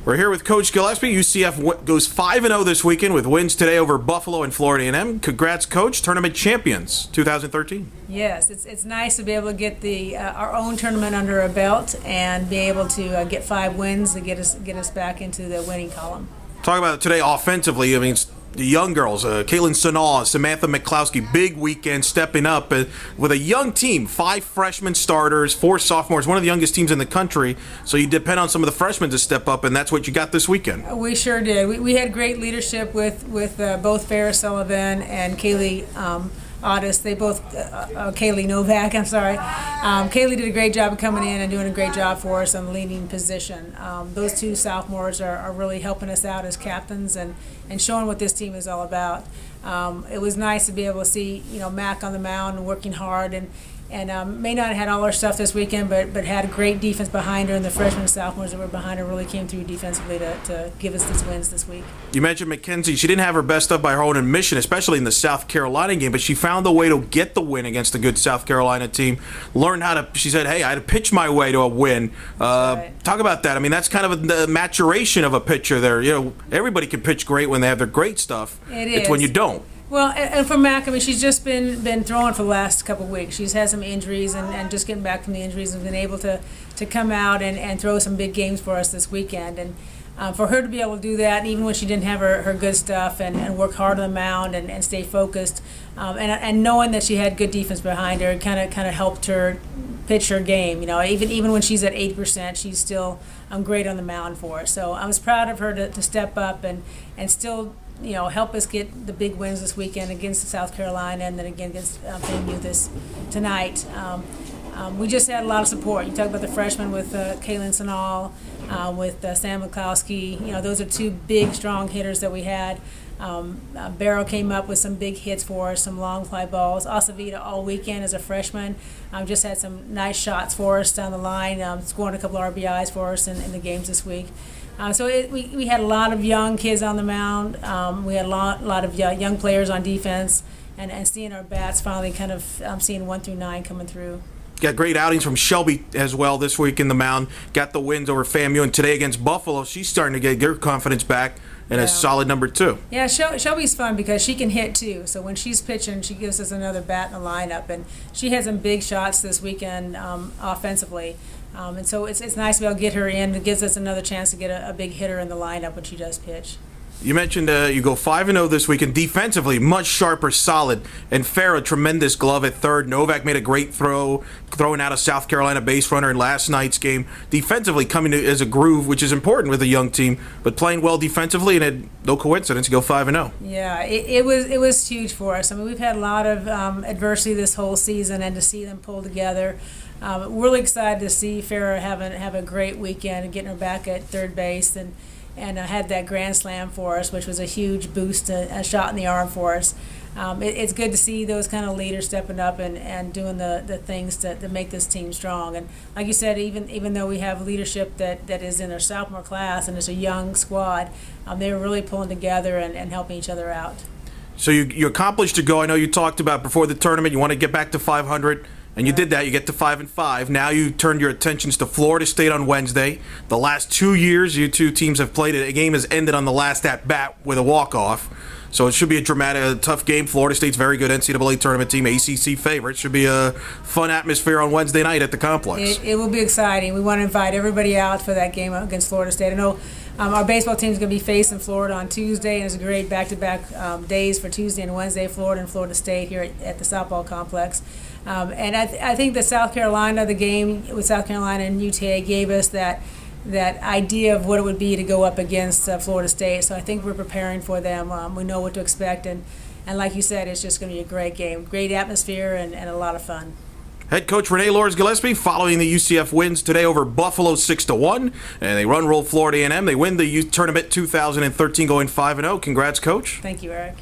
We're here with Coach Gillispie. UCF goes 5-0 this weekend with wins today over Buffalo and Florida A&M. Congrats, Coach. Tournament champions 2013. Yes, it's nice to be able to get our own tournament under our belt and be able to get 5 wins to get us back into the winning column. Talk about it today offensively. I mean, it's the young girls, Kaylin Sanal, Samantha McClowski, big weekend stepping up with a young team, 5 freshman starters, 4 sophomores, one of the youngest teams in the country. So you depend on some of the freshmen to step up, and that's what you got this weekend. We sure did. We had great leadership with both Farrah Sullivan and Kaylee Otis. They both, Kaylee Novak, I'm sorry. Kaylee did a great job of coming in and doing a great job for us on the leading position. Those 2 sophomores are really helping us out as captains and showing what this team is all about. It was nice to be able to see, Mac on the mound and working hard and may not have had all our stuff this weekend, but had a great defense behind her, and the freshmen and sophomores that were behind her really came through defensively to give us these wins this week. You mentioned Mackenzie. She didn't have her best stuff by her own admission, especially in the South Carolina game, but she found a way to get the win against a good South Carolina team. Learned how to, she said, hey, I had to pitch my way to a win. Right. Talk about that. I mean, that's kind of the maturation of a pitcher there. Everybody can pitch great when they have their great stuff. It's when you don't. Well, and for Mac, I mean, she's just been throwing for the last couple of weeks. She's had some injuries and just getting back from the injuries and been able to come out and throw some big games for us this weekend. And for her to be able to do that, even when she didn't have her good stuff and work hard on the mound and stay focused, and knowing that she had good defense behind her, kind of helped her pitch her game. Even when she's at 80%, she's still great on the mound for us. So I was proud of her to step up and still help us get the big wins this weekend against South Carolina and then again against FAMU tonight. We just had a lot of support. You talk about the freshmen with Kaylin Sanal, with Sam McClowski. Those are 2 big, strong hitters that we had. Barrow came up with some big hits for us, some long fly balls. Acevita all weekend as a freshman just had some nice shots for us down the line, scoring a couple of RBIs for us in the games this week. We had a lot of young kids on the mound. We had a lot of young players on defense, and seeing our bats finally kind of seeing 1 through 9 coming through. Got great outings from Shelby as well this week in the mound. Got the wins over FAMU, and today against Buffalo, she's starting to get her confidence back and a solid number 2. Yeah, Shelby's fun because she can hit too. So when she's pitching, she gives us another bat in the lineup, and she had some big shots this weekend offensively. And so it's nice to be able to get her in. It gives us another chance to get a big hitter in the lineup when she does pitch. You mentioned you go 5-0 this weekend. Defensively, much sharper, solid. And Farrah, tremendous glove at third. Novak made a great throwing out a South Carolina base runner in last night's game. Defensively, coming as a groove, which is important with a young team, but playing well defensively, and no coincidence, you go 5-0. Yeah, it was huge for us. I mean, we've had a lot of adversity this whole season, and to see them pull together. Really excited to see Farrah have a great weekend and getting her back at third base and had that grand slam for us, which was a huge boost, a shot in the arm for us. It's good to see those kind of leaders stepping up and doing the things to make this team strong. And like you said, even though we have leadership that is in their sophomore class and it's a young squad, they're really pulling together and helping each other out. So you accomplished your goal. I know you talked about before the tournament you want to get back to 500. And you did that. You get to 5-5. Now you turned your attentions to Florida State on Wednesday. The last 2 years, you 2 teams have played it. A game has ended on the last at-bat with a walk-off. So it should be a tough game. Florida State's very good NCAA tournament team, ACC favorite. Should be a fun atmosphere on Wednesday night at the complex. It will be exciting. We want to invite everybody out for that game against Florida State. I know our baseball team is going to be facing Florida on Tuesday, and it's a great back-to-back days for Tuesday and Wednesday, Florida and Florida State here at the softball complex. And I think that the game with South Carolina and UTA gave us that idea of what it would be to go up against Florida State. So I think we're preparing for them. We know what to expect, and like you said, it's just going to be a great game, great atmosphere, and a lot of fun. Head coach Renee Luers-Gillispie following the UCF wins today over Buffalo 6-1, and they run roll Florida A&M. They win the tournament 2013, going 5-0. Congrats, Coach. Thank you, Eric.